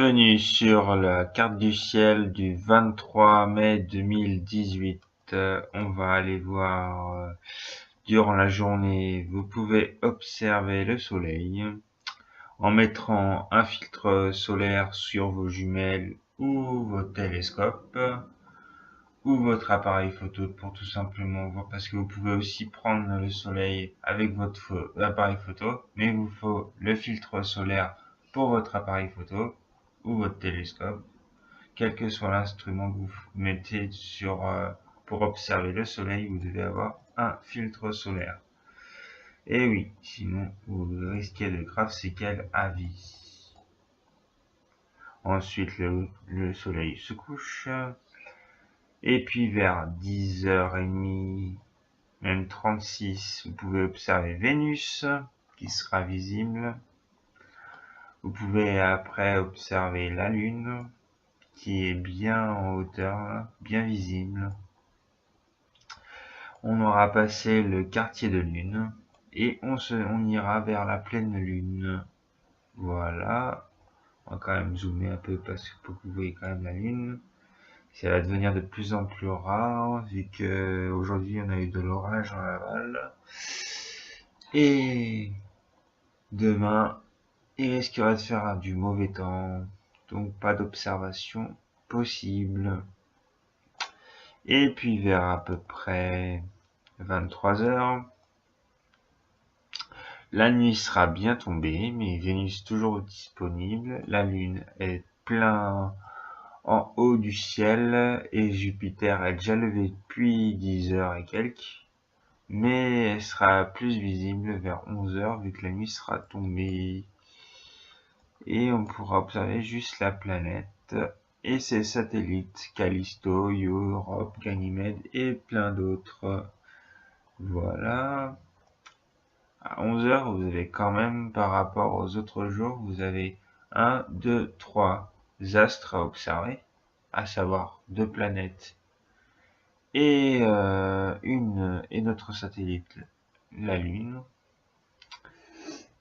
Bienvenue sur la carte du ciel du 23 mai 2018. On va aller voir durant la journée, vous pouvez observer le soleil en mettant un filtre solaire sur vos jumelles ou vos télescopes ou votre appareil photo pour tout simplement voir, parce que vous pouvez aussi prendre le soleil avec votre appareil photo, mais il vous faut le filtre solaire pour votre appareil photo ou votre télescope, quel que soit l'instrument que vous mettez pour observer le soleil, vous devez avoir un filtre solaire. Et oui, sinon vous risquez de graves séquelles à vie. Ensuite, le soleil se couche. Et puis vers 10h30, même 36, vous pouvez observer Vénus qui sera visible. Vous pouvez après observer la Lune qui est bien en hauteur, bien visible. On aura passé le quartier de lune et on ira vers la pleine lune. Voilà. On va quand même zoomer un peu parce que vous voyez quand même la lune. Ça va devenir de plus en plus rare vu que aujourd'hui on a eu de l'orage en aval. Et demain, il risquera de faire du mauvais temps. Donc pas d'observation possible. Et puis vers à peu près 23h, la nuit sera bien tombée, mais Vénus toujours disponible. La Lune est plein en haut du ciel et Jupiter est déjà levé depuis 10h et quelques, mais elle sera plus visible vers 11h vu que la nuit sera tombée et on pourra observer juste la planète et ses satellites Callisto, Io, Europe, Ganymède et plein d'autres. Voilà. À 11h, vous avez quand même, par rapport aux autres jours, vous avez 1, 2, 3 astres à observer, à savoir 2 planètes et notre satellite, la Lune.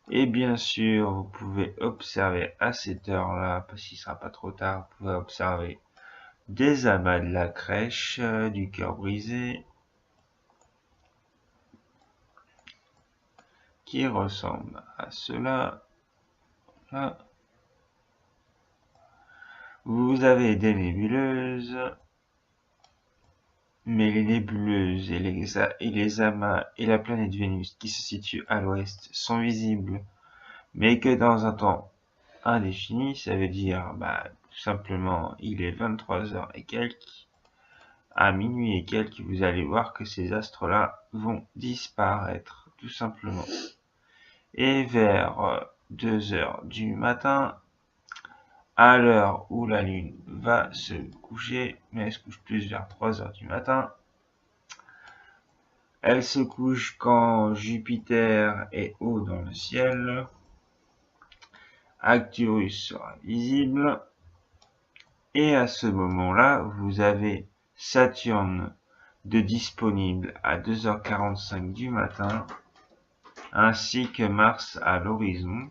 Et bien sûr, vous pouvez observer à cette heure-là, parce qu'il sera pas trop tard, vous pouvez observer des amas de la crèche, du cœur brisé, qui ressemble à cela. Là. Vous avez des nébuleuses, mais les nébuleuses et les amas et la planète Vénus qui se situe à l'ouest sont visibles, mais que dans un temps indéfini. Ça veut dire, tout simplement, il est 23h et quelques, à minuit et quelques, vous allez voir que ces astres-là vont disparaître, tout simplement. Et vers 2h du matin, à l'heure où la Lune va se coucher, mais elle se couche plus vers 3h du matin, elle se couche quand Jupiter est haut dans le ciel, Arcturus sera visible, et à ce moment-là, vous avez Saturne de disponible à 2h45 du matin, ainsi que Mars à l'horizon.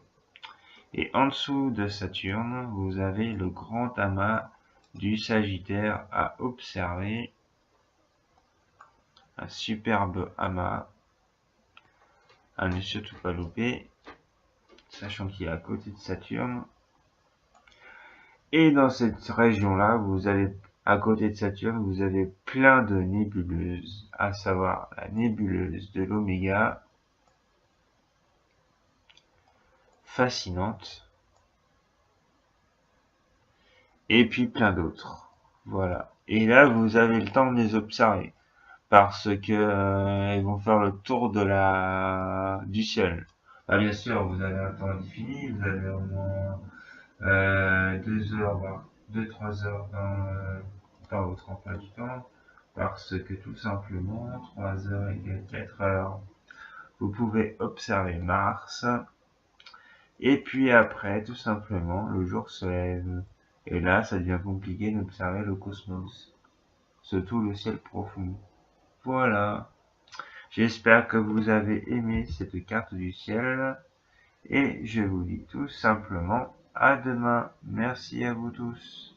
Et en dessous de Saturne, vous avez le grand amas du Sagittaire à observer. Un superbe amas à ne surtout pas louper, sachant qu'il est à côté de Saturne. Et dans cette région-là, vous avez, à côté de Saturne, vous avez plein de nébuleuses, à savoir la nébuleuse de l'Oméga, fascinante, et puis plein d'autres. Voilà. Et là, vous avez le temps de les observer, parce que elles vont faire le tour du ciel. Bien sûr, vous avez un temps indéfini, vous avez au moins 2 heures, voire 2-3 heures dans votre emploi du temps, parce que tout simplement, 3 heures égale 4 heures, vous pouvez observer Mars, et puis après, tout simplement, le jour se lève, et là, ça devient compliqué d'observer le cosmos, surtout le ciel profond. Voilà, j'espère que vous avez aimé cette carte du ciel, et je vous dis tout simplement À demain. Merci à vous tous.